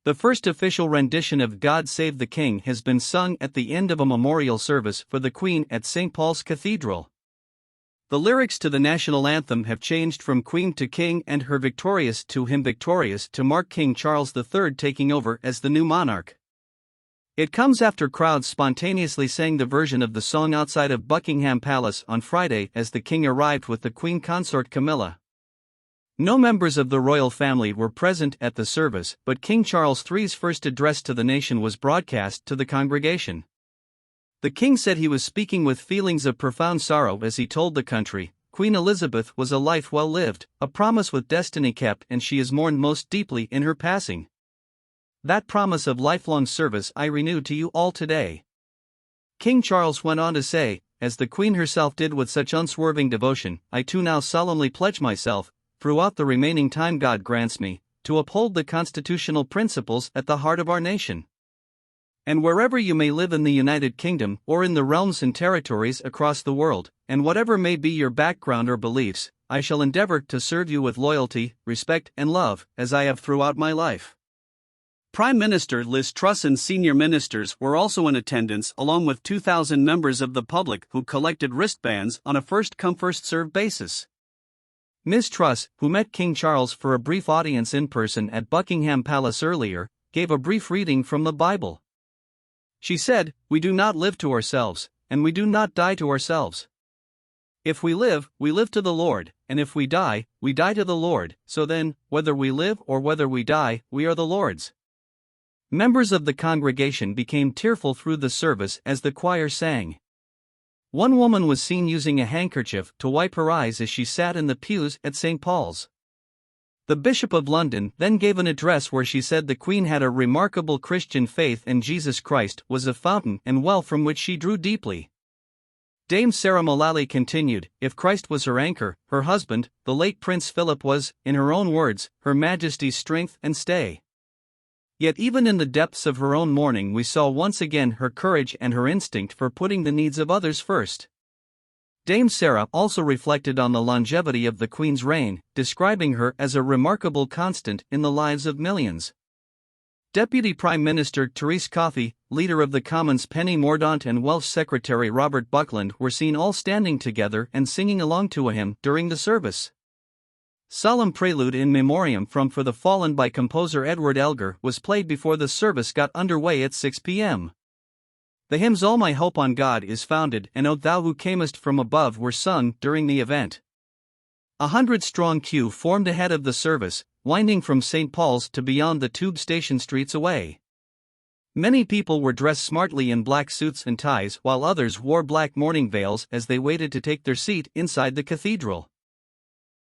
The first official rendition of God Save the King has been sung at the end of a memorial service for the Queen at St. Paul's Cathedral. The lyrics to the national anthem have changed from Queen to King and Her Victorious to Him Victorious to mark King Charles III taking over as the new monarch. It comes after crowds spontaneously sang the version of the song outside of Buckingham Palace on Friday as the King arrived with the Queen Consort Camilla. No members of the royal family were present at the service, but King Charles III's first address to the nation was broadcast to the congregation. The king said he was speaking with feelings of profound sorrow as he told the country, Queen Elizabeth was a life well lived, a promise with destiny kept, and she is mourned most deeply in her passing. That promise of lifelong service I renew to you all today. King Charles went on to say, as the Queen herself did with such unswerving devotion, I too now solemnly pledge myself, throughout the remaining time God grants me, to uphold the constitutional principles at the heart of our nation. And wherever you may live in the United Kingdom or in the realms and territories across the world, and whatever may be your background or beliefs, I shall endeavor to serve you with loyalty, respect, and love, as I have throughout my life. Prime Minister Liz Truss and senior ministers were also in attendance, along with 2,000 members of the public who collected wristbands on a first-come first-served basis. Ms. Truss, who met King Charles for a brief audience in person at Buckingham Palace earlier, gave a brief reading from the Bible. She said, We do not live to ourselves, and we do not die to ourselves. If we live to the Lord, and if we die to the Lord, so then, whether we live or whether we die, we are the Lord's. Members of the congregation became tearful through the service as the choir sang. One woman was seen using a handkerchief to wipe her eyes as she sat in the pews at St. Paul's. The Bishop of London then gave an address where she said the Queen had a remarkable Christian faith and Jesus Christ was a fountain and well from which she drew deeply. Dame Sarah Mullally continued, if Christ was her anchor, her husband, the late Prince Philip was, in her own words, Her Majesty's strength and stay. Yet even in the depths of her own mourning we saw once again her courage and her instinct for putting the needs of others first. Dame Sarah also reflected on the longevity of the Queen's reign, describing her as a remarkable constant in the lives of millions. Deputy Prime Minister Therese Coffey, Leader of the Commons Penny Mordaunt and Welsh Secretary Robert Buckland were seen all standing together and singing along to a hymn during the service. Solemn Prelude in Memoriam from For the Fallen by composer Edward Elgar was played before the service got underway at 6 p.m. The hymns All My Hope on God Is Founded and O Thou Who Camest from Above were sung during the event. 100-strong queue formed ahead of the service, winding from St. Paul's to beyond the tube station streets away. Many people were dressed smartly in black suits and ties while others wore black mourning veils as they waited to take their seat inside the cathedral.